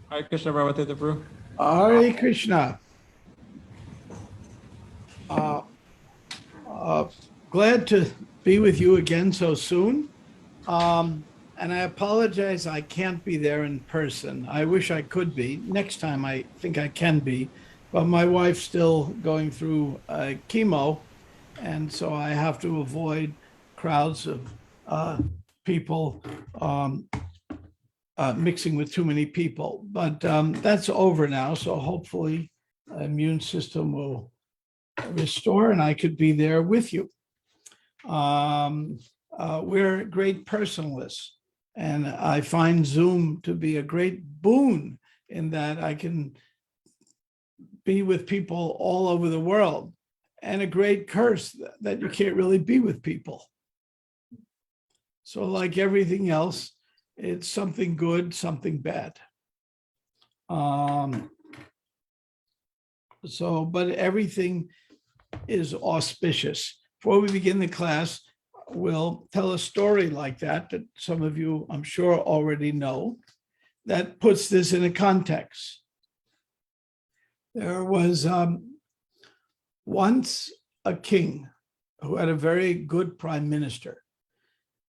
Hare Krishna, Bhagavate Prabhu. Hare Krishna. Glad to be with you again so soon. And I apologize, I can't be there in person. I wish I could be. Next time I think I can be, but my wife's still going through chemo, and so I have to avoid crowds of people mixing with too many people. But that's over now, so hopefully the immune system will restore and I could be there with you. We're great personalists, and I find Zoom to be a great boon in that I can be with people all over the world, and a great curse that you can't really be with people. So like everything else, it's something good, something bad. But everything is auspicious. Before we begin the class, we'll tell a story like that some of you, I'm sure, already know, that puts this in a context. There was once a king who had a very good prime minister,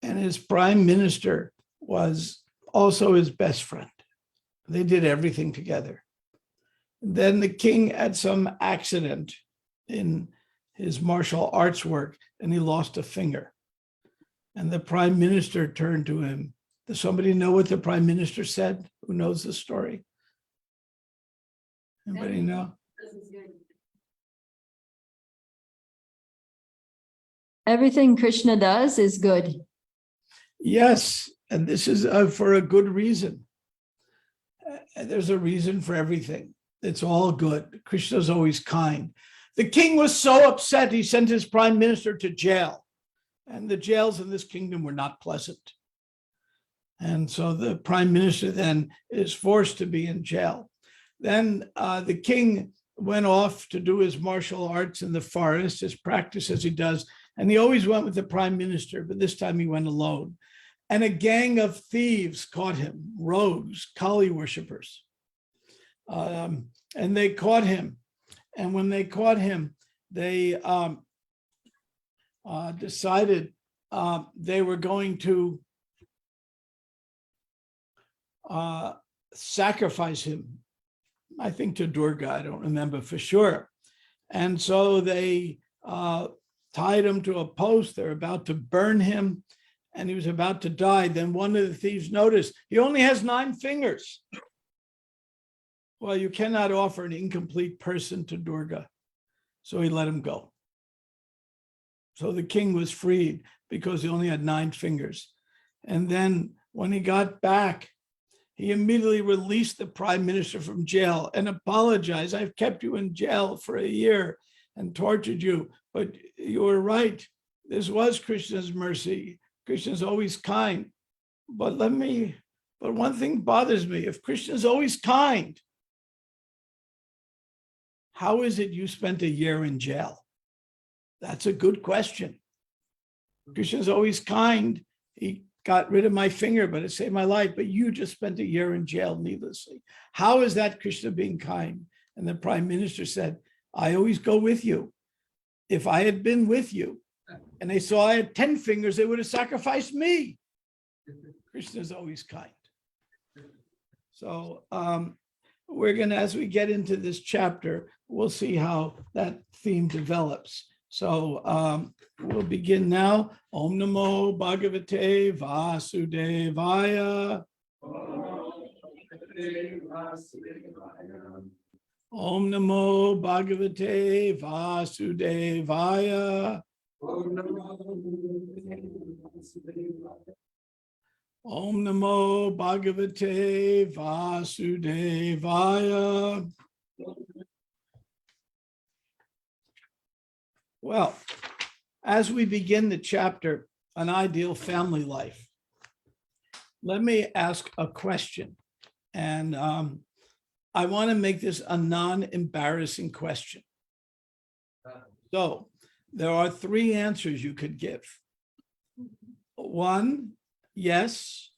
and his prime minister was also his best friend. They did everything together. Then the king had some accident in his martial arts work, and he lost a finger. And the prime minister turned to him. Does somebody know what the prime minister said? Who knows the story? Anybody know? Everything Krishna does is good. Yes, and this is for a good reason. There's a reason for everything. It's all good. Krishna's always kind. The king was so upset, he sent his prime minister to jail. And the jails in this kingdom were not pleasant. And so the prime minister then is forced to be in jail. Then the king went off to do his martial arts in the forest, his practice as he does. And he always went with the prime minister, but this time he went alone. And a gang of thieves caught him, rogues, Kali worshippers. And they caught him. And when they caught him, they decided they were going to sacrifice him, I think to Durga, I don't remember for sure. And so they tied him to a post. They're about to burn him, and he was about to die. Then one of the thieves noticed he only has 9 fingers. Well, you cannot offer an incomplete person to Durga. So he let him go. So the king was freed because he only had 9 fingers. And then when he got back, he immediately released the prime minister from jail and apologized. I've kept you in jail for a year and tortured you, but you were right. This was Krishna's mercy. Krishna's always kind. But one thing bothers me. If Krishna's always kind, how is it you spent a year in jail? That's a good question. Krishna's always kind. He got rid of my finger, but it saved my life. But you just spent a year in jail needlessly. How is that Krishna being kind? And the prime minister said, I always go with you. If I had been with you and they saw I had 10 fingers, they would have sacrificed me. Krishna's always kind. So we're going to, as we get into this chapter, we'll see how that theme develops. So we'll begin now. Om Namo Bhagavate Vasudevaya. Om Namo Bhagavate Vasudevaya. Om Namo Bhagavate Vasudevaya. Well, As we begin the chapter, An Ideal Family Life, let me ask a question. And I want to make this a non-embarrassing question. So there are three answers you could give. One, yes.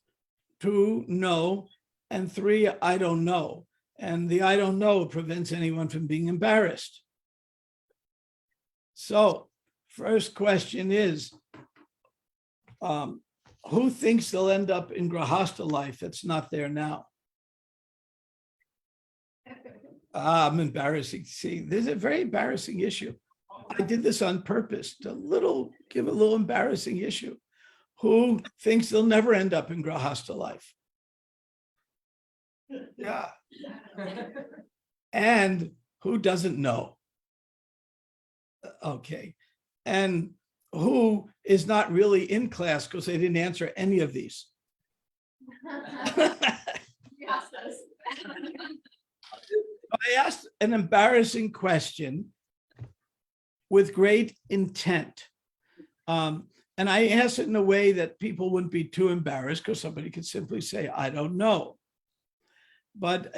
Two, no. And three, I don't know. And the I don't know prevents anyone from being embarrassed. So first question is, who thinks they'll end up in Grahastha life that's not there now? I'm embarrassing. See, this is a very embarrassing issue. I did this on purpose to give a little embarrassing issue. Who thinks they'll never end up in Grahastha life? Yeah. And who doesn't know? Okay. And who is not really in class because they didn't answer any of these? I asked an embarrassing question with great intent. And I asked it in a way that people wouldn't be too embarrassed because somebody could simply say, I don't know. But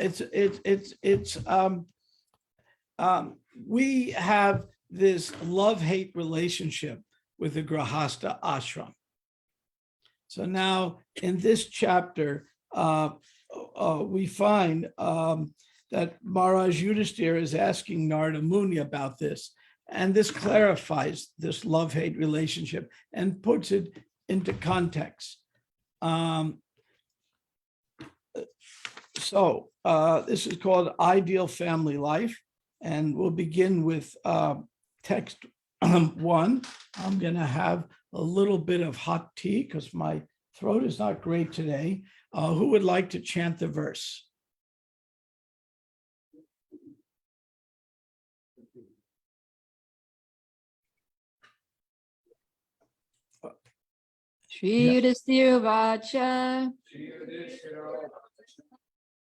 we have this love-hate relationship with the Grahastha ashram. So now in this chapter, we find that Maharaj Yudhisthira is asking Narada Muni about this. And this clarifies this love-hate relationship and puts it into context. So this is called Ideal Family Life. And we'll begin with text 1. I'm going to have a little bit of hot tea because my throat is not great today. Who would like to chant the verse? Shri Yudhisthira Vacha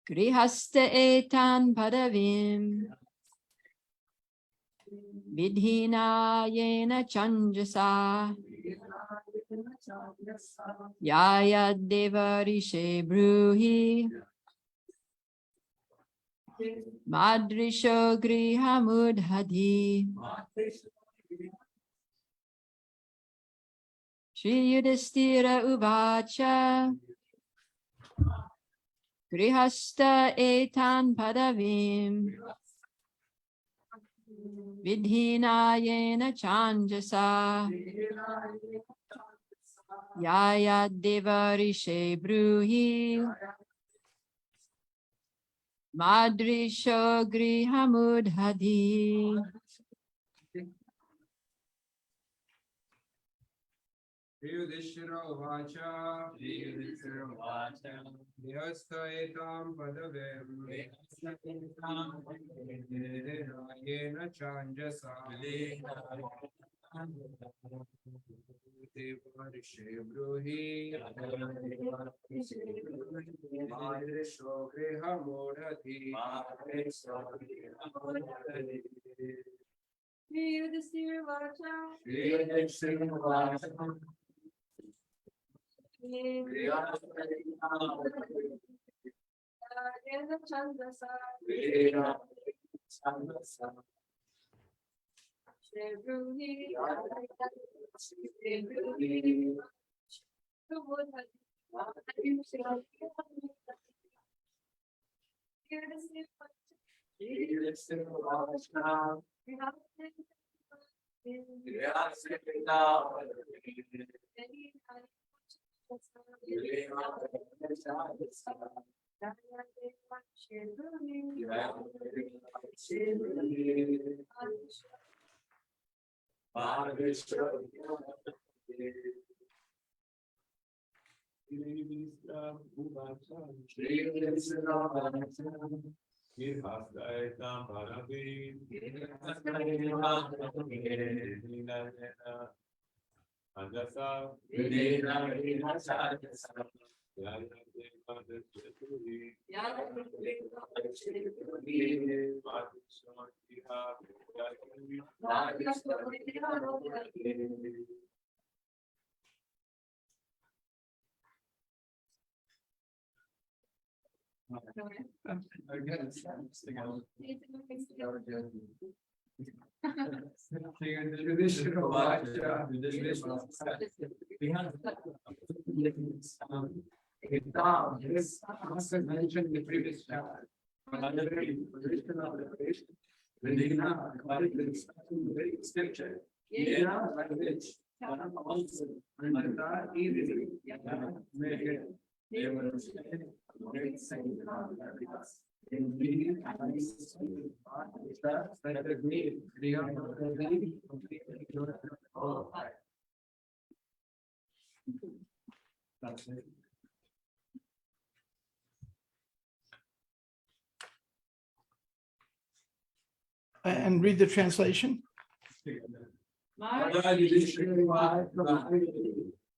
Grihastha etan padavim Vidhina yena chanjasa Yaya devarishe bruhi Madrisho grihamudhadi Shri Yudhisthira Uvacha Grihastha etan padavim Vidhinayena chanjasa Yaya devarishe bruhi Madrisho grihamudhadi Yudhishthira Vacha Grihastha etam padavim Vidhinayena chanjasa Devarishe bruhi Madrisho grihamudhadi Yudhisthira Vacha Chandasa Traditional vacha. This was mentioned in the previous chapter. Very scripture. Yeah, like which. Also, easily. Make it. They were that's it. And read the translation.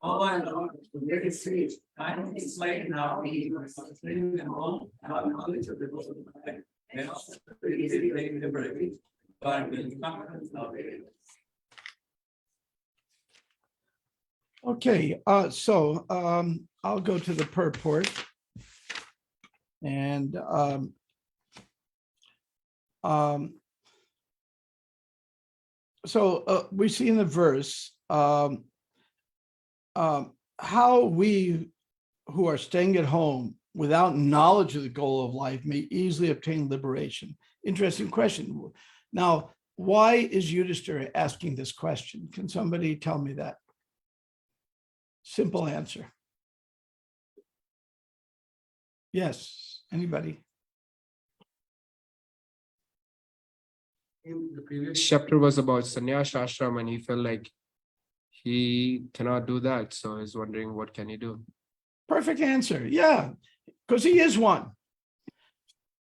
Oh, I know. Very sweet. I don't explain now. He was training them all. Now knowledge of the book of the mind. And also pretty easy to make liberate. But when confidence of it. Okay, so I'll go to the purport. And so we see in the verse how we who are staying at home without knowledge of the goal of life may easily obtain liberation. Interesting question. Now, why is Yudhishthira asking this question? Can somebody tell me that? Simple answer. Yes, anybody? In the previous Chapter was about sannyas ashram and he felt like he cannot do that. So he's wondering what can he do? Perfect answer. Yeah, because he is one.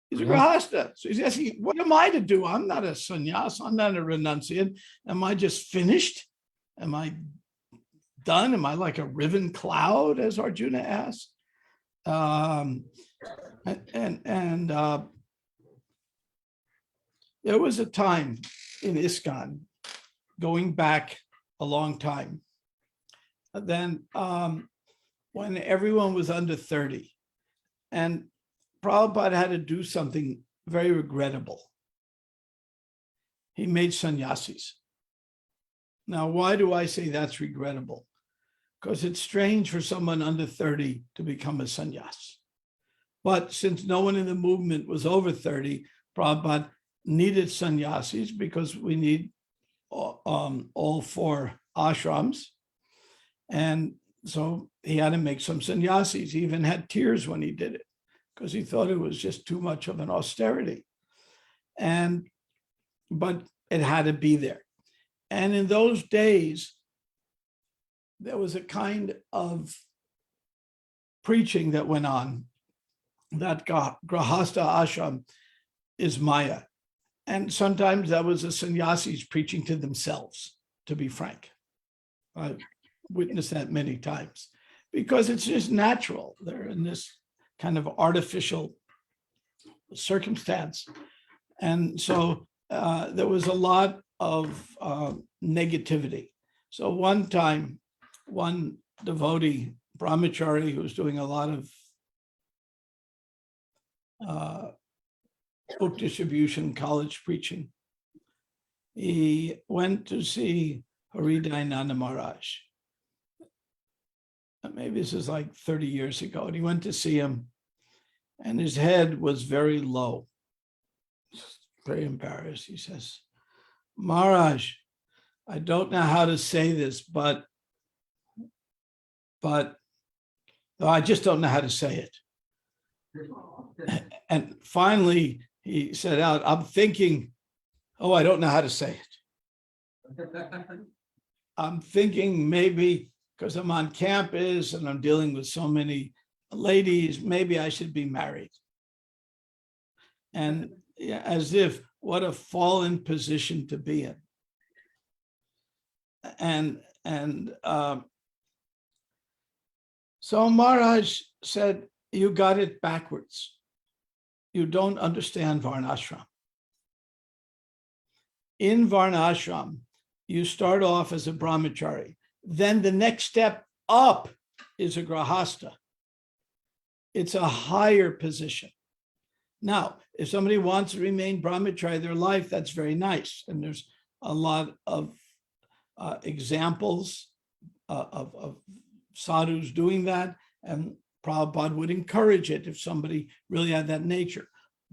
He's a grahasta. So he's asking, what am I to do? I'm not a sannyas. I'm not a renunciant. Am I just finished? Am I done? Am I like a riven cloud, as Arjuna asked? There was a time in ISKCON, going back a long time, then when everyone was under 30, and Prabhupada had to do something very regrettable. He made sannyasis. Now, why do I say that's regrettable? Because it's strange for someone under 30 to become a sannyas. But since no one in the movement was over 30, Prabhupada needed sannyasis because we need all 4 ashrams. And so he had to make some sannyasis. He even had tears when he did it because he thought it was just too much of an austerity. But it had to be there. And in those days, there was a kind of preaching that went on that Grahastha ashram is Maya. And sometimes that was the sannyasis preaching to themselves, to be frank. I've witnessed that many times because it's just natural. They're in this kind of artificial circumstance. And so there was a lot of negativity. So one time, one devotee, brahmachari, who was doing a lot of book distribution, college preaching, he went to see Haridayananda Maharaj. Maybe this is like 30 years ago. And he went to see him, and his head was very low, very embarrassed. He says, Maharaj, I don't know how to say this, but I just don't know how to say it. And finally, he said out, I'm thinking, oh, I don't know how to say it. I'm thinking maybe because I'm on campus and I'm dealing with so many ladies, maybe I should be married. And yeah, as if, what a fallen position to be in. So Maharaj said, you got it backwards. You don't understand Varnashram. In Varnashram, you start off as a brahmachari. Then the next step up is a grahasta. It's a higher position. Now, if somebody wants to remain brahmachari their life, that's very nice. And there's a lot of examples of sadhus doing that. And Prabhupada would encourage it if somebody really had that nature.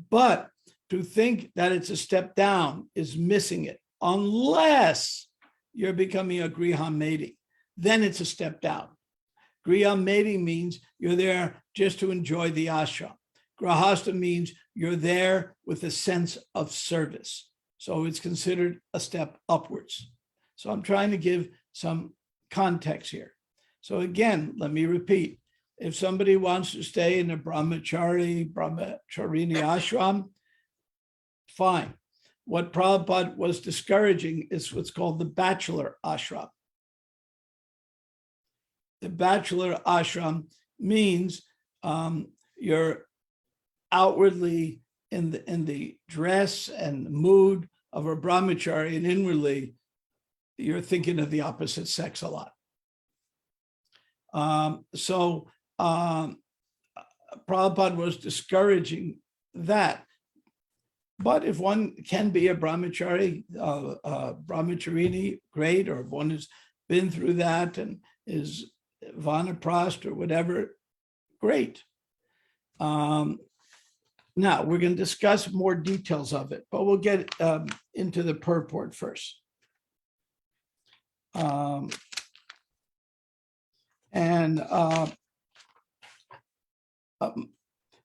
But to think that it's a step down is missing it, unless you're becoming a Griham mating. Then it's a step down. Griham mating means you're there just to enjoy the ashram. Grahasta means you're there with a sense of service. So it's considered a step upwards. So I'm trying to give some context here. So again, let me repeat. If somebody wants to stay in a brahmacharini ashram, fine. What Prabhupada was discouraging is what's called the bachelor ashram. The bachelor ashram means you're outwardly in the dress and the mood of a brahmachari, and inwardly you're thinking of the opposite sex a lot. Prabhupada was discouraging that. But if one can be a brahmachari, brahmacharini, great, or if one has been through that and is vanaprast or whatever, great. Now, we're going to discuss more details of it, but we'll get into the purport first.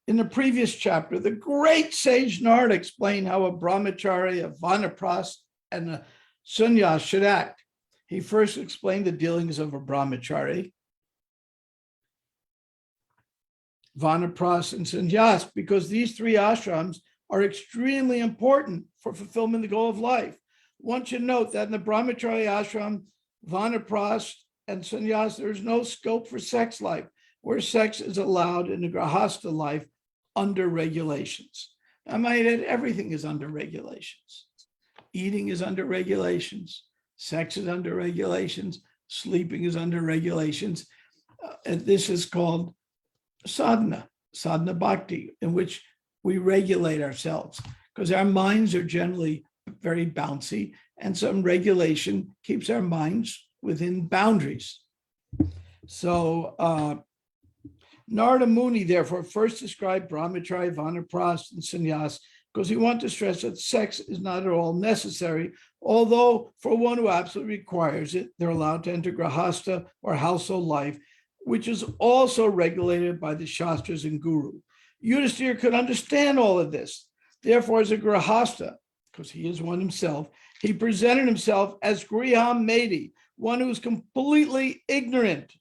In the previous chapter, the great sage Narada explained how a brahmachari, a vanaprast, and a sannyas should act. He first explained the dealings of a brahmachari, vanaprast, and sannyas, because these three ashrams are extremely important for fulfillment of the goal of life. One should note that in the brahmachari ashram, vanaprast, and sannyas, there is no scope for sex life, where sex is allowed in the grahasta life under regulations. I might add, everything is under regulations. Eating is under regulations. Sex is under regulations. Sleeping is under regulations. And this is called sadhana bhakti, in which we regulate ourselves, because our minds are generally very bouncy, and some regulation keeps our minds within boundaries. So Narada Muni, therefore, first described brahmachari, vanaprast, and sannyas because he wanted to stress that sex is not at all necessary, although for one who absolutely requires it, they're allowed to enter grahasta or household life, which is also regulated by the Shastras and Guru. Yudhisthira could understand all of this. Therefore, as a grahasta, because he is one himself, he presented himself as Griham Medi, one who is completely ignorant,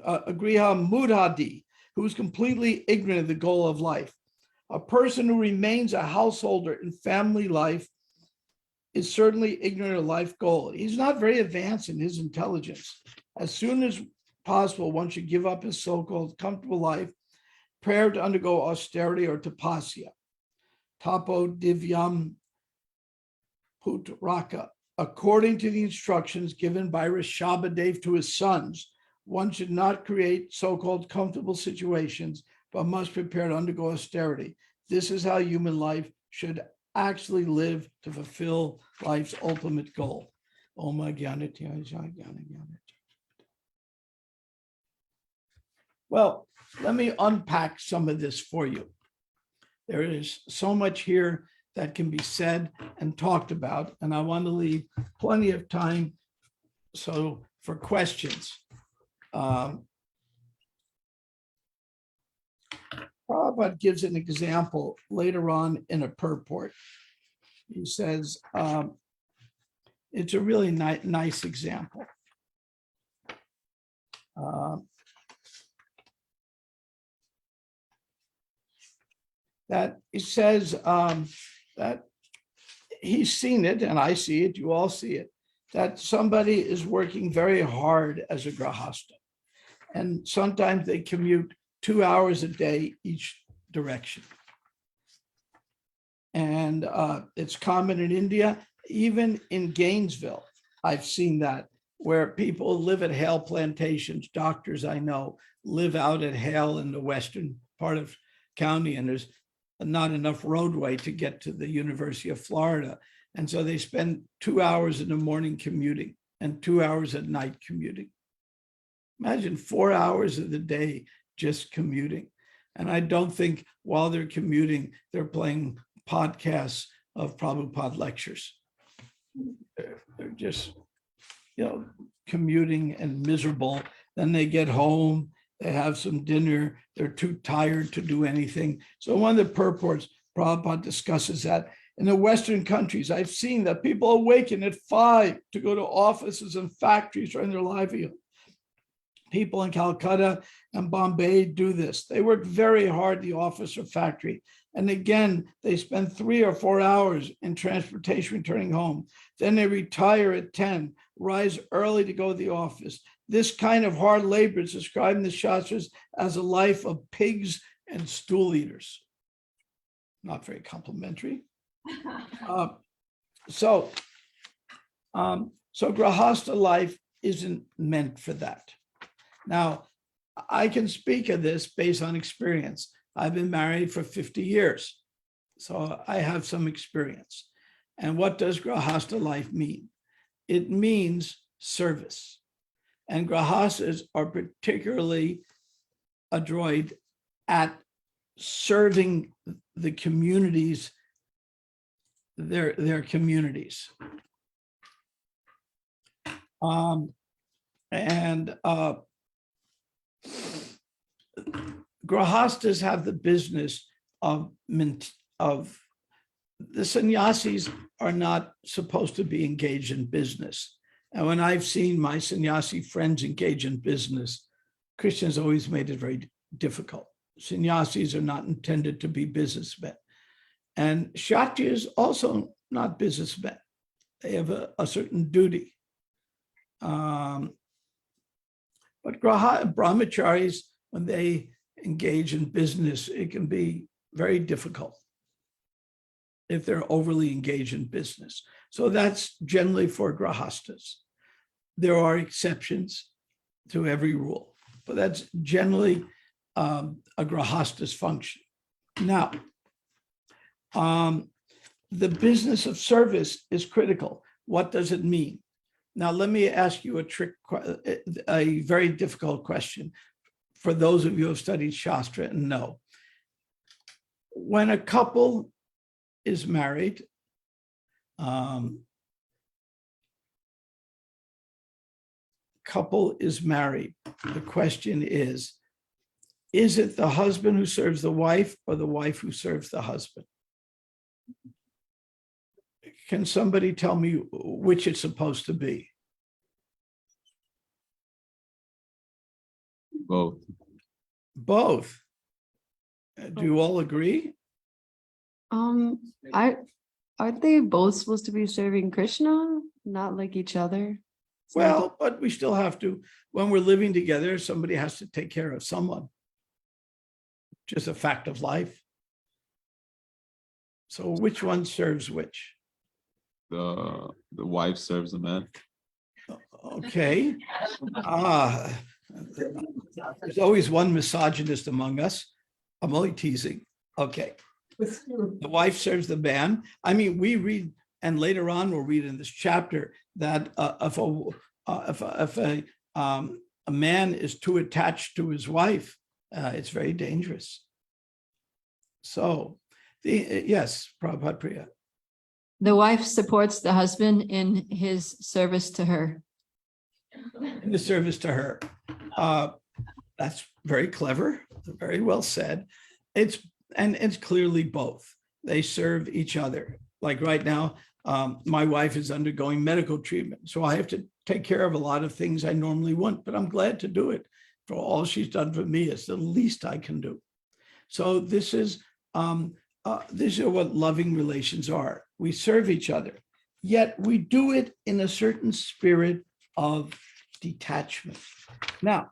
a Griham Mudhadi, who is completely ignorant of the goal of life. A person who remains a householder in family life is certainly ignorant of life goal. He's not very advanced in his intelligence. As soon as possible, one should give up his so-called comfortable life, prepared to undergo austerity or tapasya. Tapo divyam putraka. According to the instructions given by Rishabhadev to his sons, one should not create so-called comfortable situations, but must prepare to undergo austerity. This is how human life should actually live to fulfill life's ultimate goal. Well, let me unpack some of this for you. There is so much here that can be said and talked about, and I want to leave plenty of time for questions. Prabhupada gives an example later on in a purport. He says, it's a really nice example. That he says that he's seen it, and I see it, you all see it, that somebody is working very hard as a grahasta. And sometimes they commute 2 hours a day each direction. And it's common in India, even in Gainesville. I've seen that, where people live at Hale plantations. Doctors I know live out at Hale in the western part of county, and there's not enough roadway to get to the University of Florida. And so they spend 2 hours in the morning commuting and 2 hours at night commuting. Imagine 4 hours of the day just commuting. And I don't think while they're commuting, they're playing podcasts of Prabhupada lectures. They're just, commuting and miserable. Then they get home, they have some dinner, they're too tired to do anything. So one of the purports, Prabhupada discusses that in the Western countries, I've seen that people awaken at 5 to go to offices and factories during their livelihood. People in Calcutta and Bombay do this. They work very hard, the office or factory. And again, they spend 3 or 4 hours in transportation returning home. Then they retire at 10, rise early to go to the office. This kind of hard labor is described in the Shastras as a life of pigs and stool eaters. Not very complimentary. So Grahastha life isn't meant for that. Now, I can speak of this based on experience. I've been married for 50 years, so I have some experience. And what does Grahastha life mean? It means service. And Grahasthas are particularly adroit at serving the communities, their communities. Grahasthas have the business of the sannyasis are not supposed to be engaged in business. And when I've seen my sannyasi friends engage in business, Krishna has always made it very difficult. Sannyasis are not intended to be businessmen. And Kshatriyas also not businessmen. They have a certain duty. But brahmacharis, when they engage in business, it can be very difficult if they're overly engaged in business. So that's generally for grahasthas. There are exceptions to every rule, but that's generally a grahastha's function. Now, the business of service is critical. What does it mean? Now, let me ask you a very difficult question for those of you who have studied Shastra and know. When a couple is married, the question is it the husband who serves the wife or the wife who serves the husband? Can somebody tell me which it's supposed to be? Both. Both. Do you all agree? Aren't they both supposed to be serving Krishna, not like each other? Well, but we still have to, when we're living together, somebody has to take care of someone. Just a fact of life. So which one serves which? The wife serves the man. Okay. There's always one misogynist among us. I'm only teasing. Okay. The wife serves the man. I mean, we read, and later on we'll read in this chapter that if a man is too attached to his wife, it's very dangerous. So, yes, Prabhupada Priya. The wife supports the husband in his service to her. In the service to her. That's very clever, very well said. It's clearly both. They serve each other. Like right now, my wife is undergoing medical treatment, so I have to take care of a lot of things I normally wouldn't, but I'm glad to do it. For all she's done for me, it's the least I can do. So this is what loving relations are. We serve each other, yet we do it in a certain spirit of detachment. Now,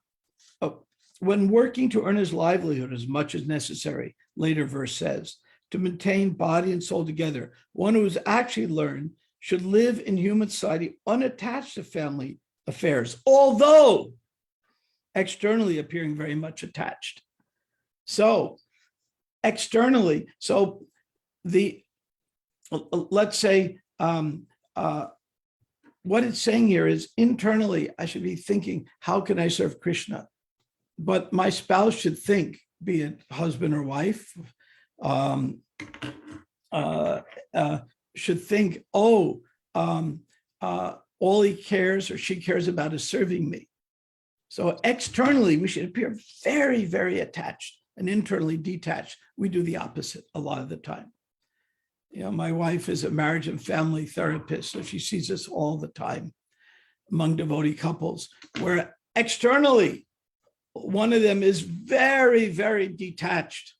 when working to earn his livelihood as much as necessary, later verse says, to maintain body and soul together, one who has actually learned should live in human society unattached to family affairs, although externally appearing very much attached. So externally, so the, let's say, what it's saying here is internally, I should be thinking, how can I serve Krishna? But my spouse should think, be it husband or wife, should think, all he cares or she cares about is serving me. So externally, we should appear very, very attached, and internally detached. We do the opposite a lot of the time. You know, my wife is a marriage and family therapist, so she sees this all the time among devotee couples, where externally, one of them is very, very detached.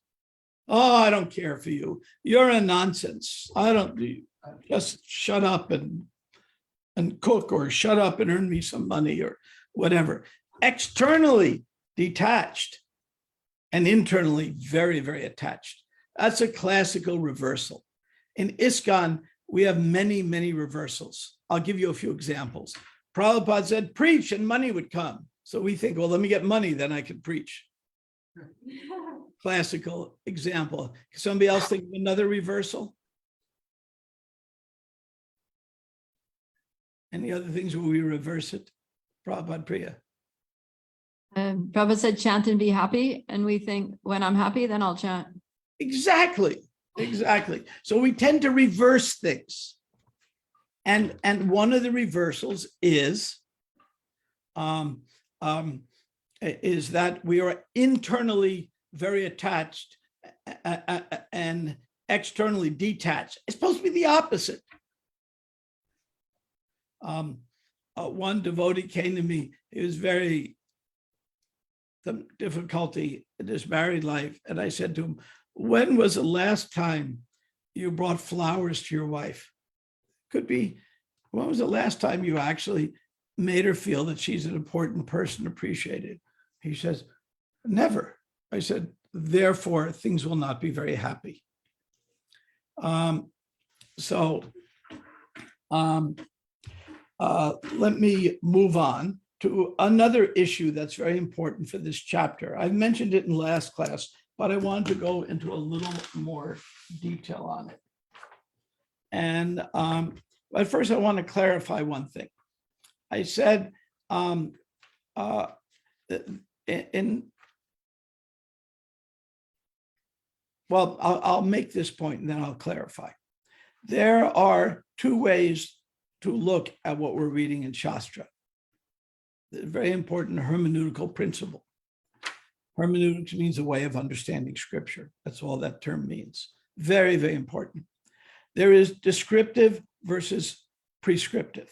Oh, I don't care for you. You're a nonsense. I don't, just shut up and cook, or shut up and earn me some money, or whatever. Externally detached and internally very, very attached. That's a classical reversal. In ISKCON, we have many, many reversals. I'll give you a few examples. Prabhupada said, preach and money would come. So we think, well, let me get money, then I can preach. Classical example. Somebody else think of another reversal? Any other things where we reverse it? Prabhupada Priya. Prabhupada said, chant and be happy. And we think, when I'm happy, then I'll chant. Exactly. Exactly. So we tend to reverse things. And one of the reversals is that we are internally very attached and externally detached. It's supposed to be the opposite. One devotee came to me. He was very some difficulty in his married life. And I said to him, when was the last time you brought flowers to your wife? Could be, when was the last time you actually made her feel that she's an important person, appreciated? He says, never. I said, therefore, things will not be very happy. Let me move on to another issue that's very important for this chapter. I mentioned it in last class, but I wanted to go into a little more detail on it. And but first, I want to clarify one thing. I said well, I'll make this point and then I'll clarify. There are two ways to look at what we're reading in Shastra. A very important hermeneutical principle. Hermeneutics means a way of understanding scripture. That's all that term means. Very, very important. There is descriptive versus prescriptive.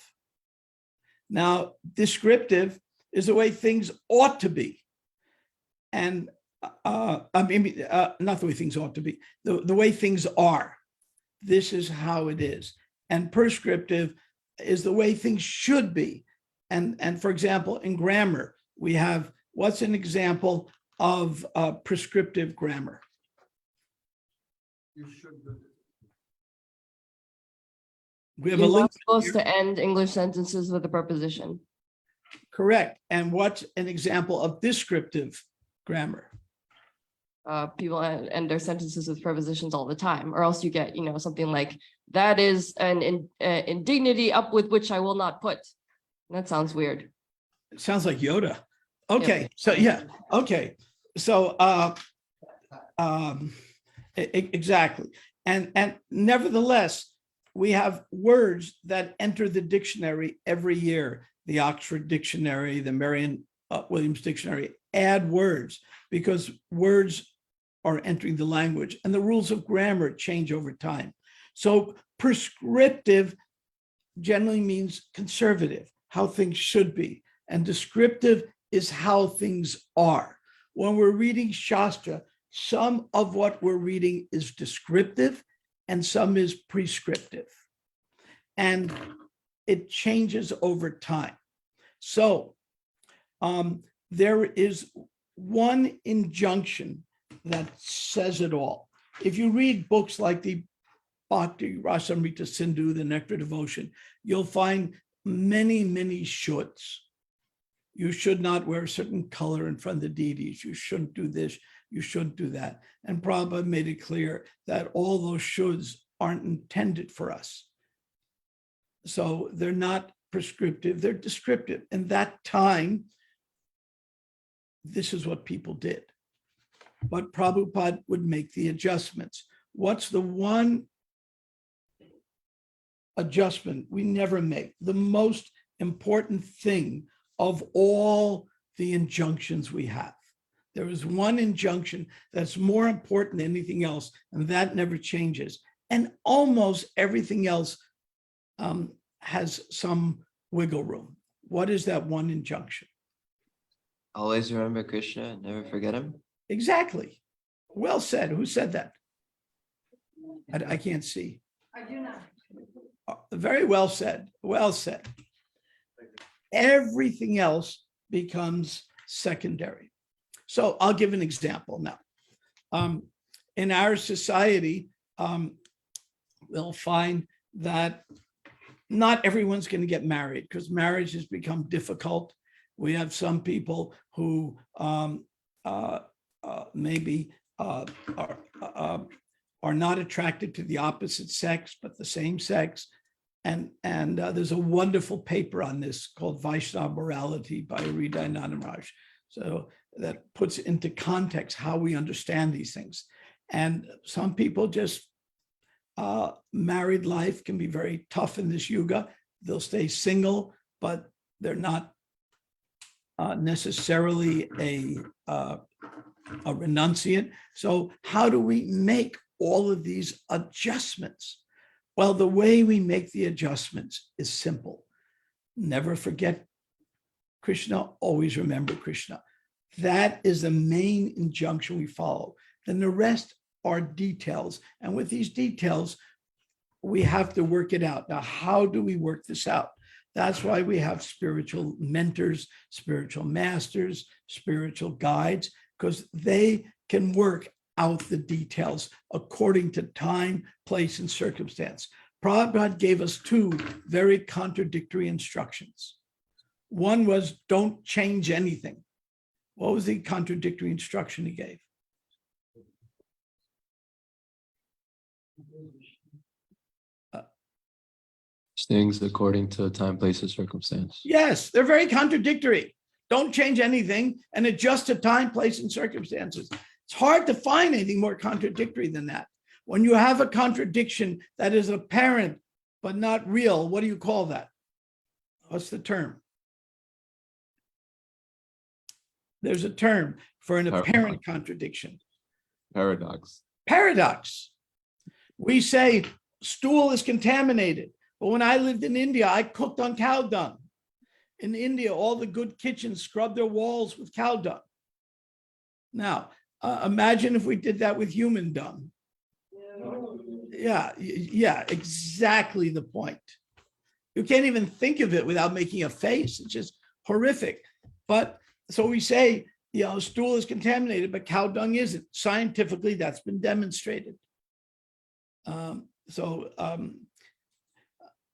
Now, descriptive is the way things ought to be. And not the way things ought to be, the way things are. This is how it is. And prescriptive is the way things should be. And for example, in grammar, we have, what's an example of prescriptive grammar? We have a You're link. not supposed to end English sentences with a preposition. Correct. And what's an example of descriptive grammar? People end their sentences with prepositions all the time, or else you get, something like, that is an indignity up with which I will not put. That sounds weird. It sounds like Yoda. Okay, Yep. so yeah, okay. So exactly. And nevertheless, we have words that enter the dictionary every year. The Oxford Dictionary, the Merriam-Williams Dictionary add words because words are entering the language, and the rules of grammar change over time. So prescriptive generally means conservative, how things should be, and descriptive is how things are. When we're reading Shastra, some of what we're reading is descriptive and some is prescriptive. And it changes over time. So there is one injunction that says it all. If you read books like the Bhakti Rasamrita Sindhu, the Nectar Devotion, you'll find many, many shoulds. You should not wear a certain color in front of the deities. You shouldn't do this. You shouldn't do that. And Prabhupada made it clear that all those shoulds aren't intended for us. So they're not prescriptive, they're descriptive. In that time, this is what people did. But Prabhupada would make the adjustments. What's the one adjustment we never make? The most important thing of all the injunctions we have. There is one injunction that's more important than anything else, and that never changes. And almost everything else has some wiggle room. What is that one injunction? Always remember Krishna and never forget him. Exactly. Well said. Who said that? I can't see. I do not. Very well said. Well said. Everything else becomes secondary. So I'll give an example now. In our society, we'll find that not everyone's going to get married because marriage has become difficult. We have some people who maybe are not attracted to the opposite sex, but the same sex. And there's a wonderful paper on this called Vaishnava Morality by Hriday Nandaraj. So that puts into context how we understand these things. And some people just, married life can be very tough in this yuga. They'll stay single, but they're not necessarily a renunciant. So how do we make all of these adjustments? Well, the way we make the adjustments is simple. Never forget Krishna, always remember Krishna. That is the main injunction we follow. Then the rest are details. And with these details, we have to work it out. Now, how do we work this out? That's why we have spiritual mentors, spiritual masters, spiritual guides, because they can work out the details according to time, place, and circumstance. Prabhupada gave us two very contradictory instructions. One was don't change anything. What was the contradictory instruction he gave? Things according to time, place, and circumstance. Yes, they're very contradictory. Don't change anything and adjust to time, place, and circumstances. It's hard to find anything more contradictory than that. When you have a contradiction that is apparent but not real, what do you call that? What's the term? There's a term for an apparent contradiction. Paradox. Paradox. We say stool is contaminated. But when I lived in India, I cooked on cow dung. In India, all the good kitchens scrub their walls with cow dung. Now, imagine if we did that with human dung. Yeah, exactly the point. You can't even think of it without making a face. It's just horrific. But so we say, stool is contaminated, but cow dung isn't. Scientifically, that's been demonstrated.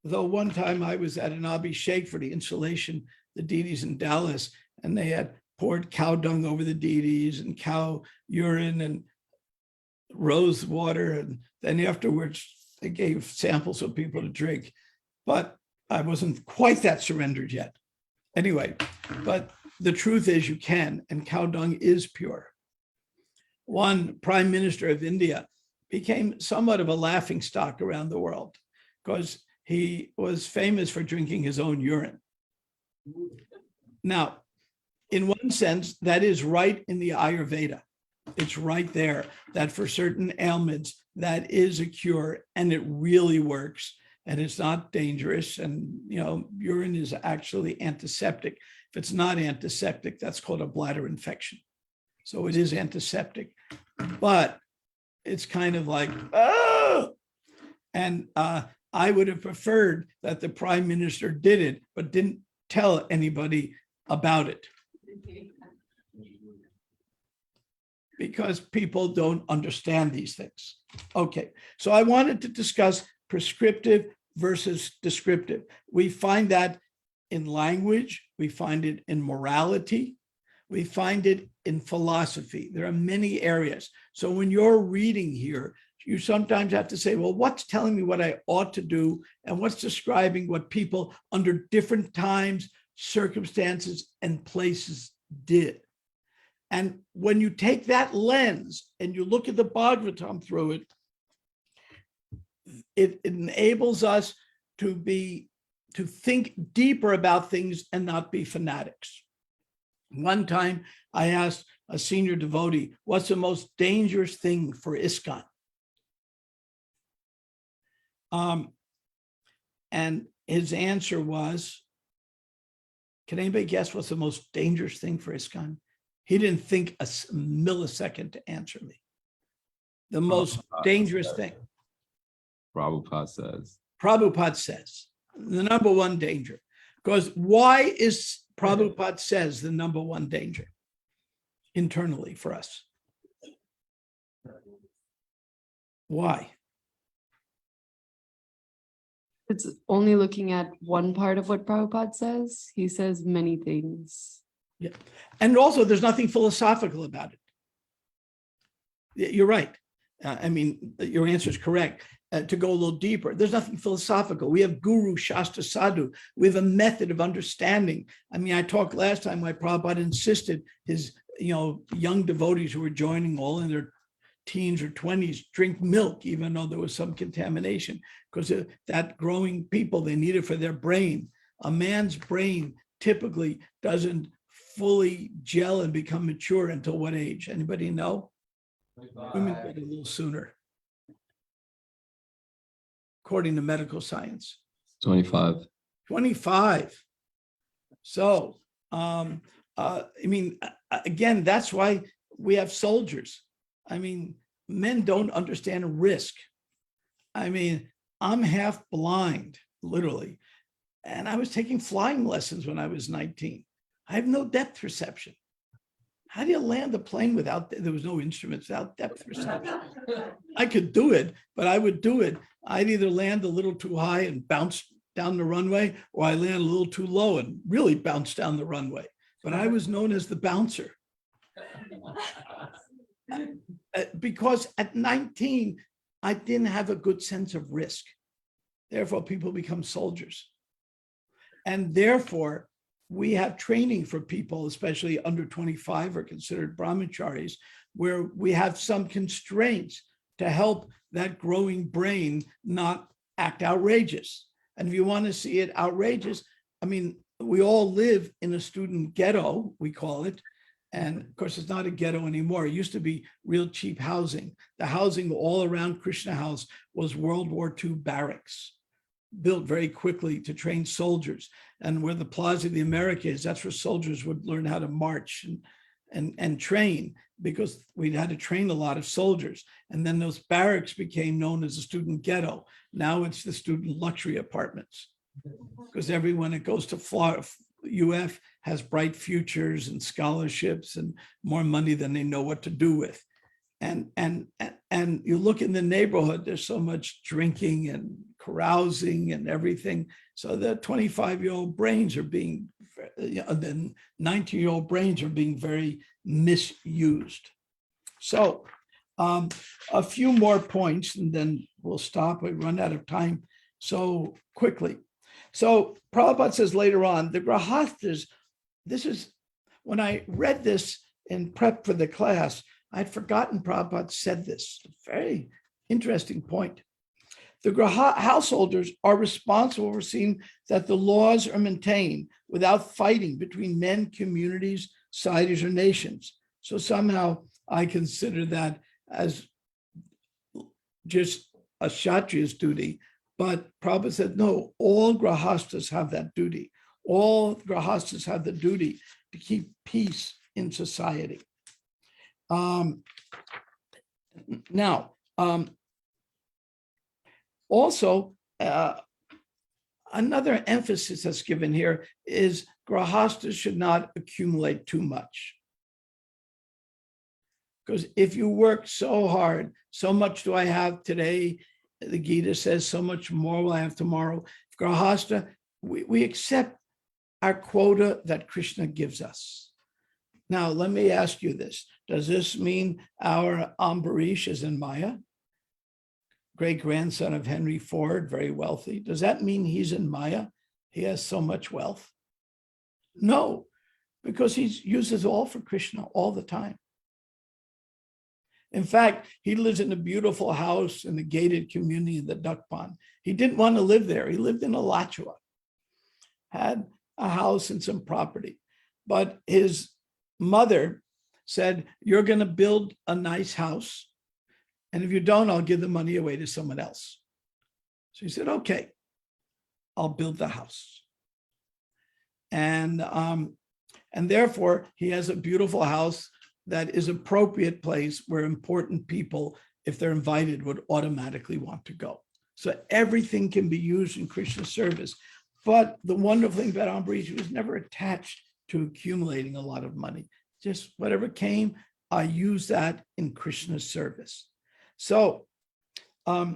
Though one time I was at an Abhishek for the installation, the deities in Dallas, and they had poured cow dung over the deities and cow urine and rose water. And then afterwards, they gave samples of people to drink. But I wasn't quite that surrendered yet. Anyway, but the truth is you can, and cow dung is pure. One prime minister of India became somewhat of a laughingstock around the world because he was famous for drinking his own urine. Now, in one sense, that is right in the Ayurveda. It's right there that for certain ailments, that is a cure and it really works and it's not dangerous. And, urine is actually antiseptic. If it's not antiseptic, that's called a bladder infection. So it is antiseptic, but it's kind of like, oh, and I would have preferred that the prime minister did it, but didn't tell anybody about it. because people don't understand these things. Okay, so I wanted to discuss prescriptive versus descriptive. We find that in language, we find it in morality, we find it in philosophy. There are many areas. So when you're reading here, you sometimes have to say, well, what's telling me what I ought to do and what's describing what people under different times, circumstances, and places did. And when you take that lens and you look at the Bhagavatam through it, it enables us to think deeper about things and not be fanatics. One time I asked a senior devotee, what's the most dangerous thing for ISKCON? And his answer was, can anybody guess what's the most dangerous thing for ISKCON? He didn't think a millisecond to answer me. The most dangerous thing. Prabhupada says. Prabhupada says, the number one danger. Because why is Prabhupada says the number one danger internally for us? Why? It's only looking at one part of what Prabhupada says. He says many things. Yeah. And also there's nothing philosophical about it. You're right. I mean, your answer is correct. To go a little deeper, there's nothing philosophical. We have guru, shastra, sadhu. We have a method of understanding. I mean, I talked last time why Prabhupada insisted his, young devotees who were joining all in their teens or 20s drink milk, even though there was some contamination, because that growing people, they need it for their brain. A man's brain typically doesn't fully gel and become mature until what age? Anybody know? Women get a little sooner, according to medical science. 25. 25. So, again, that's why we have soldiers. I mean, men don't understand risk. I mean, I'm half blind, literally. And I was taking flying lessons when I was 19. I have no depth perception. How do you land a plane without, there was no instruments, without depth perception? I could do it, but I would do it. I'd either land a little too high and bounce down the runway, or I land a little too low and really bounce down the runway. But I was known as the bouncer. Because at 19, I didn't have a good sense of risk. Therefore, people become soldiers. And therefore, we have training for people, especially under 25 are considered brahmacharis, where we have some constraints to help that growing brain not act outrageous. And if you want to see it outrageous, I mean, we all live in a student ghetto, we call it. And of course, it's not a ghetto anymore. It used to be real cheap housing. The housing all around Krishna House was World War II barracks, built very quickly to train soldiers. And where the Plaza of the America is, that's where soldiers would learn how to march and train, because we had to train a lot of soldiers. And then those barracks became known as a student ghetto. Now it's the student luxury apartments, because everyone that goes to Florida, UF has bright futures and scholarships and more money than they know what to do with. And you look in the neighborhood, there's so much drinking and carousing and everything. So the 25-year-old brains are being, the 19-year-old brains are being very misused. So a few more points and then we'll stop. We run out of time so quickly. So Prabhupada says later on, the grahasthas, this is, when I read this in prep for the class, I'd forgotten Prabhupada said this. Very interesting point. The householders are responsible for seeing that the laws are maintained without fighting between men, communities, societies, or nations. So somehow I consider that as just a Kshatriya's duty. But Prabhupada said, no, all grahasthas have that duty. All grahasthas have the duty to keep peace in society. Also, another emphasis that's given here is grahasthas should not accumulate too much. Because if you work so hard, so much do I have today. The Gita says, so much more will I have tomorrow. Grahasta, we accept our quota that Krishna gives us. Now, let me ask you this. Does this mean our Ambarish is in Maya? Great-grandson of Henry Ford, very wealthy. Does that mean he's in Maya? He has so much wealth? No, because he uses all for Krishna all the time. In fact, he lives in a beautiful house in the gated community in the duck pond. He didn't want to live there. He lived in Alachua, had a house and some property. But his mother said, you're going to build a nice house. And if you don't, I'll give the money away to someone else. So he said, okay, I'll build the house. And therefore, he has a beautiful house that is appropriate place where important people, if they're invited, would automatically want to go. So everything can be used in Krishna's service. But the wonderful thing about Ambarish was never attached to accumulating a lot of money. Just whatever came, I use that in Krishna's service. So a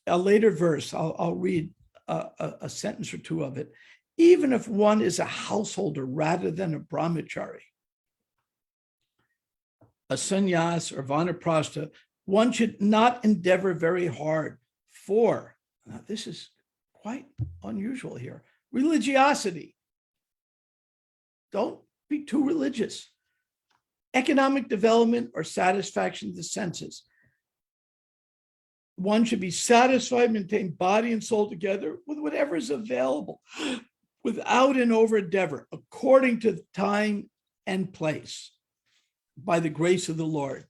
later verse, I'll read a sentence or two of it. Even if one is a householder rather than a brahmachari, a sannyas or vanaprastha, one should not endeavor very hard for, now this is quite unusual here, religiosity. Don't be too religious. Economic development or satisfaction of the senses. One should be satisfied, maintain body and soul together with whatever is available, without an over endeavor, according to time and place, by the grace of the Lord.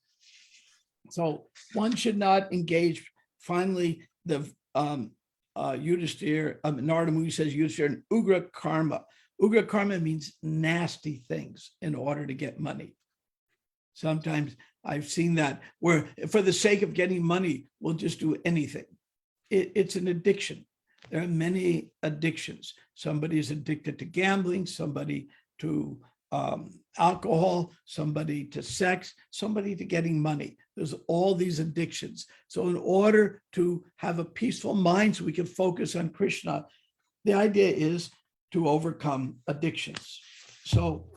So one should not engage. Finally, the Yudhishthira, Narada Muni says Yudhishthira, an ugra karma. Ugra karma means nasty things in order to get money. Sometimes I've seen that where for the sake of getting money, we'll just do anything. It's an addiction. There are many addictions. Somebody is addicted to gambling, somebody to alcohol, somebody to sex, somebody to getting money. There's all these addictions. So in order to have a peaceful mind so we can focus on Krishna, the idea is to overcome addictions. So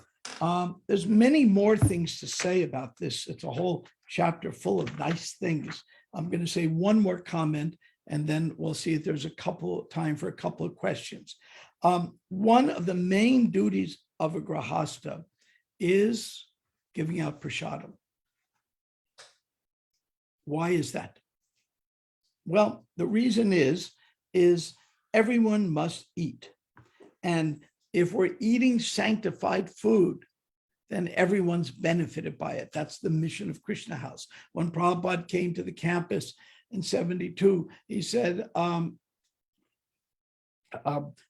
there's many more things to say about this. It's a whole chapter full of nice things. I'm going to say one more comment, and then we'll see if there's time for a couple of questions. One of the main duties of a grahasta is giving out prasadam. Why is that? Well, the reason is everyone must eat. And if we're eating sanctified food, then everyone's benefited by it. That's the mission of Krishna House. When Prabhupada came to the campus in 72, he said, no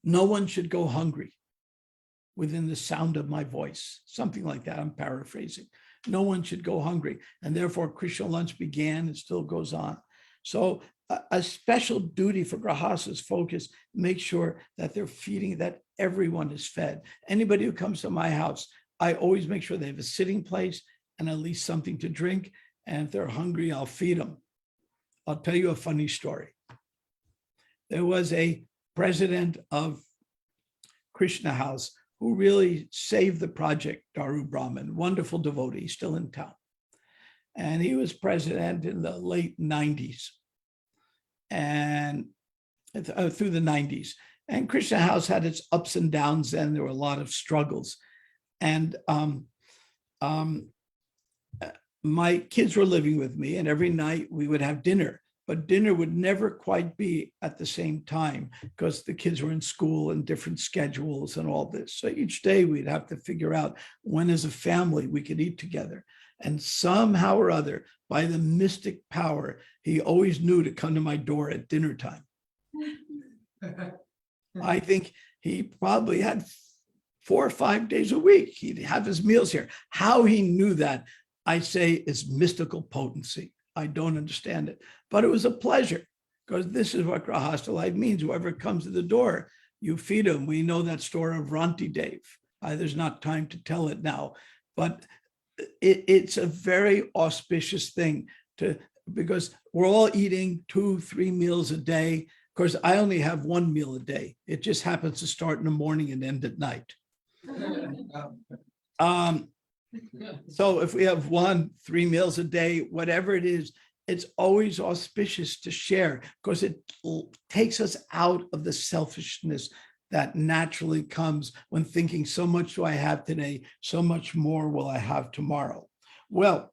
one should go hungry within the sound of my voice. Something like that, I'm paraphrasing. No one should go hungry. And therefore Krishna lunch began and still goes on. So a special duty for grahastas focus, make sure that they're feeding, that everyone is fed. Anybody who comes to my house, I always make sure they have a sitting place and at least something to drink. And if they're hungry, I'll feed them. I'll tell you a funny story. There was a president of Krishna House who really saved the project, Daru Brahman, wonderful devotee, still in town. And he was president in the late 90s and through the 90s. And Krishna House had its ups and downs, and there were a lot of struggles. And my kids were living with me, and every night we would have dinner, but dinner would never quite be at the same time because the kids were in school and different schedules and all this. So each day we'd have to figure out when as a family we could eat together. And somehow or other, by the mystic power, he always knew to come to my door at dinner time. I think he probably had 4 or 5 days a week. He'd have his meals here. How he knew that, I say, is mystical potency. I don't understand it, but it was a pleasure because this is what grahasta life means. Whoever comes to the door, you feed them. We know that story of Ranti Dev. There's not time to tell it now, but it's a very auspicious thing because we're all eating 2-3 meals a day. Of course, I only have one meal a day. It just happens to start in the morning and end at night. So if we have 3 meals a day, whatever it is, it's always auspicious to share because it takes us out of the selfishness that naturally comes when thinking so much do I have today, so much more will I have tomorrow. Well,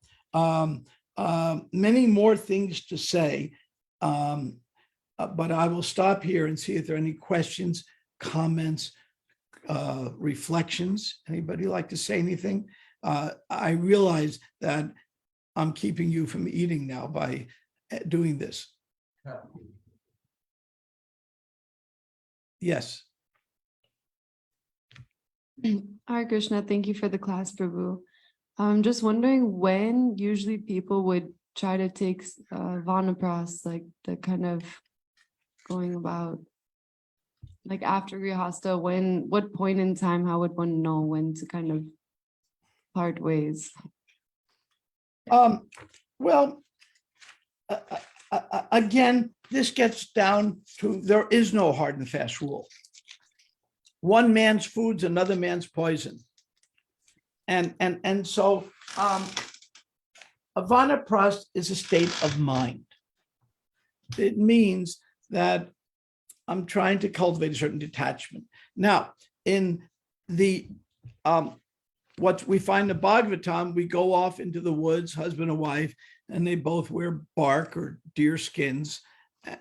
many more things to say, but I will stop here and see if there are any questions, comments, reflections. Anybody like to say anything? I realize that I'm keeping you from eating now by doing this. Yes. Hare Krishna, thank you for the class, Prabhu. I'm just wondering when usually people would try to take Vanapras, like the kind of going about, like after Grihasta, what point in time, how would one know when to kind of part ways? Well, again, this gets down to there is no hard and fast rule. One man's food's another man's poison. And so a Vanaprast is a state of mind. It means that I'm trying to cultivate a certain detachment. Now, in the what we find in the Bhagavatam, we go off into the woods, husband and wife, and they both wear bark or deer skins.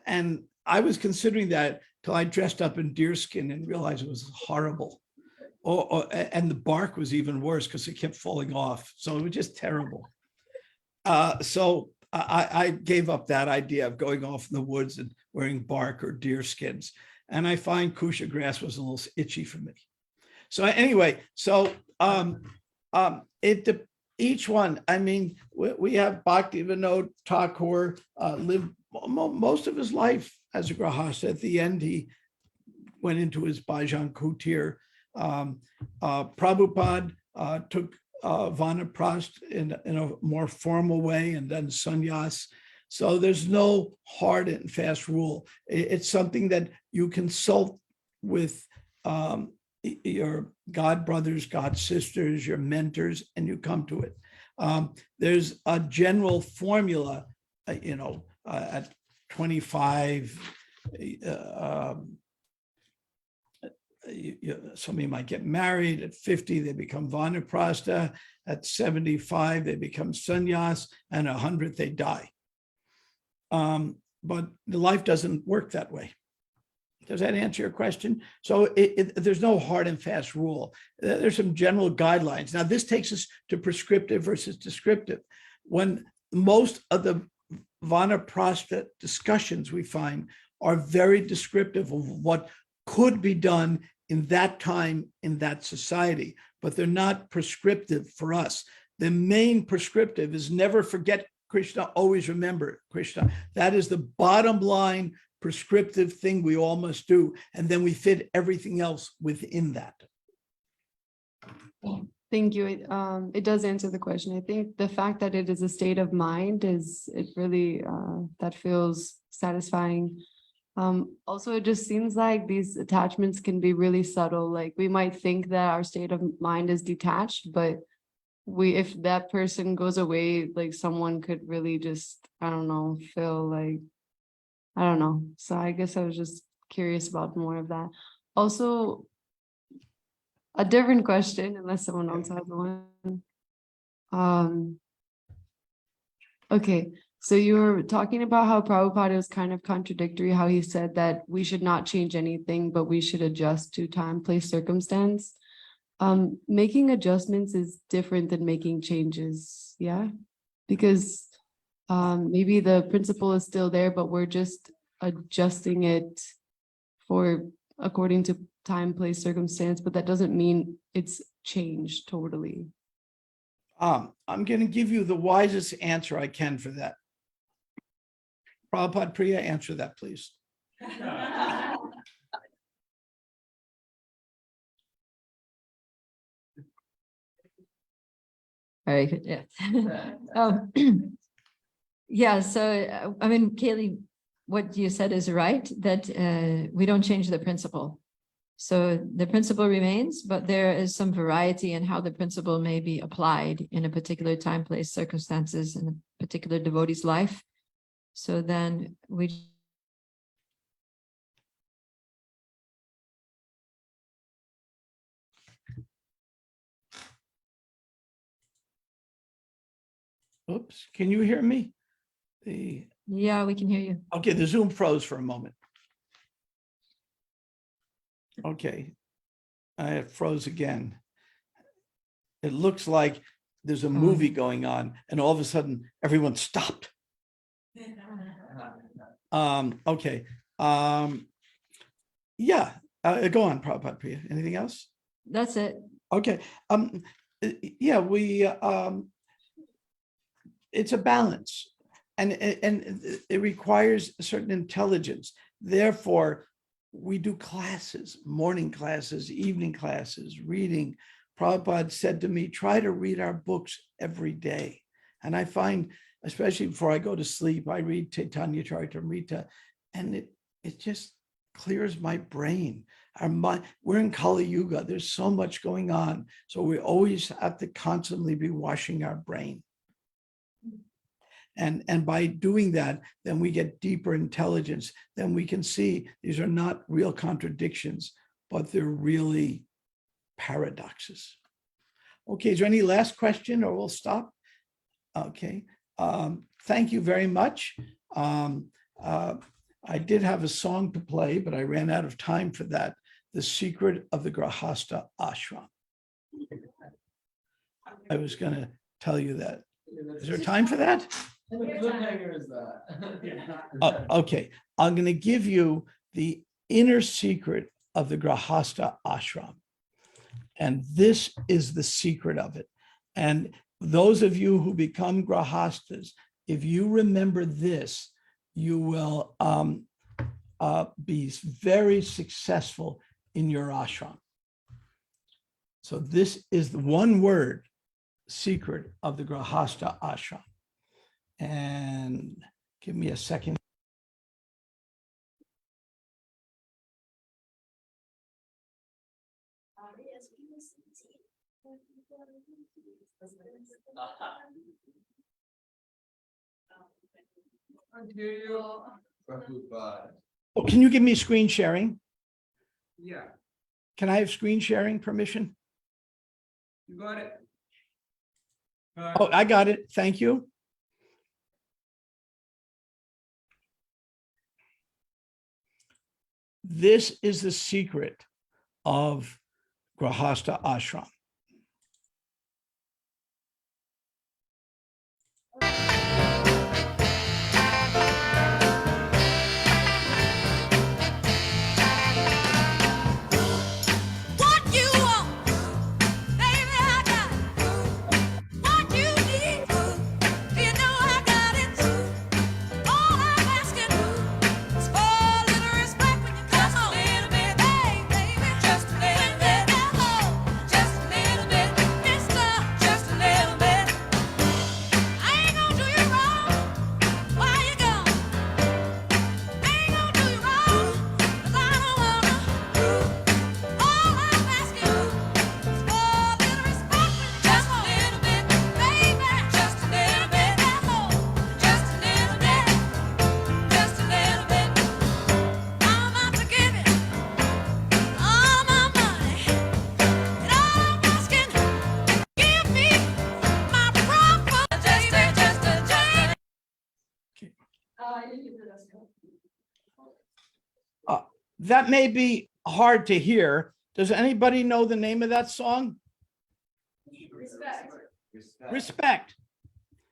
And I was considering that till I dressed up in deer skin and realized it was horrible. And the bark was even worse because it kept falling off. So it was just terrible. So I gave up that idea of going off in the woods and wearing bark or deer skins. And I find kusha grass was a little itchy for me. So anyway, so each one, I mean, we have Bhaktivinoda Thakur lived most of his life as a grahasta. At the end, he went into his Bhajan Kutir. Prabhupada took Vanaprast in a more formal way and then sannyas. So there's no hard and fast rule. It's something that you consult with your God brothers, God sisters, your mentors, and you come to it. There's a general formula, at 25, somebody might get married at 50, they become Vanaprastha. At 75, they become sannyas, and 100, they die. But the life doesn't work that way. Does that answer your question? So there's no hard and fast rule. There's some general guidelines. Now, this takes us to prescriptive versus descriptive. When most of the Vanaprastha discussions we find are very descriptive of what could be done in that time, in that society, but they're not prescriptive for us. The main prescriptive is never forget Krishna, always remember Krishna. That is the bottom line prescriptive thing we all must do. And then we fit everything else within that. Thank you. It does answer the question. I think the fact that it is a state of mind it really, that feels satisfying. Also, it just seems like these attachments can be really subtle. Like we might think that our state of mind is detached, but if that person goes away, like someone could really just, I don't know, feel like, I don't know. So I guess I was just curious about more of that. Also, a different question, unless someone else has one. Okay, so you were talking about how Prabhupada was kind of contradictory, how he said that we should not change anything, but we should adjust to time, place, circumstance. Making adjustments is different than making changes, yeah? Because maybe the principle is still there, but we're just adjusting it for according to time, place, circumstance, but that doesn't mean it's changed totally. I'm going to give you the wisest answer I can for that. Prabhupada Priya, answer that, please. Very good, yeah. Um, Yeah, so, I mean, Kaylee, what you said is right, that we don't change the principle. So the principle remains, but there is some variety in how the principle may be applied in a particular time, place, circumstances, in a particular devotee's life. So then we Oops, can you hear me? yeah, we can hear you. Okay, the Zoom froze for a moment. Okay, it froze again. It looks like there's a movie going on and all of a sudden everyone stopped. Okay. Yeah, go on, Prabhupada Priya. Anything else? That's it. Okay. Yeah, it's a balance and it requires a certain intelligence. Therefore, we do classes, morning classes, evening classes, reading. Prabhupada said to me, try to read our books every day. And I find, especially before I go to sleep, I read Chaitanya Charitamrita, and it just clears my brain. Our mind, we're in Kali Yuga. There's so much going on. So we always have to constantly be washing our brain. And by doing that, then we get deeper intelligence. Then we can see these are not real contradictions, but they're really paradoxes. Okay, is there any last question or we'll stop? Okay, thank you very much. I did have a song to play, but I ran out of time for that. The Secret of the Grahasta Ashram. I was going to tell you that. Is there time for that? Okay, I'm going to give you the inner secret of the Grahasta Ashram. And this is the secret of it. And those of you who become Grahastas, if you remember this, you will be very successful in your ashram. So this is the one word secret of the Grahasta Ashram. And give me a second. Oh, can you give me screen sharing? Yeah, Can I have screen sharing permission? you got it. Oh, I got it. Thank you. This is the secret of Grahasta Ashram. That may be hard to hear. Does anybody know the name of that song? Respect.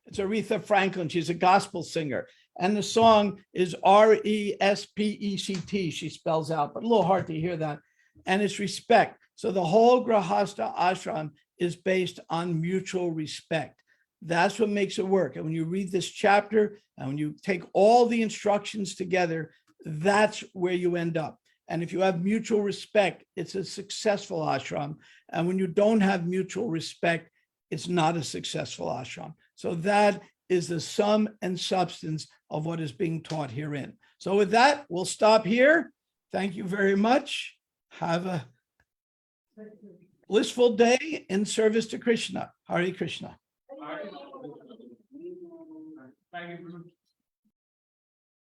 It's Aretha Franklin. She's a gospel singer. And the song is Respect. She spells out, but a little hard to hear that. And it's respect. So the whole Grahasta Ashram is based on mutual respect. That's what makes it work. And when you read this chapter and when you take all the instructions together, that's where you end up. And if you have mutual respect, it's a successful ashram. And when you don't have mutual respect, it's not a successful ashram. So that is the sum and substance of what is being taught herein. So with that, we'll stop here. Thank you very much. Have a blissful day in service to Krishna. Hare Krishna. Thank you.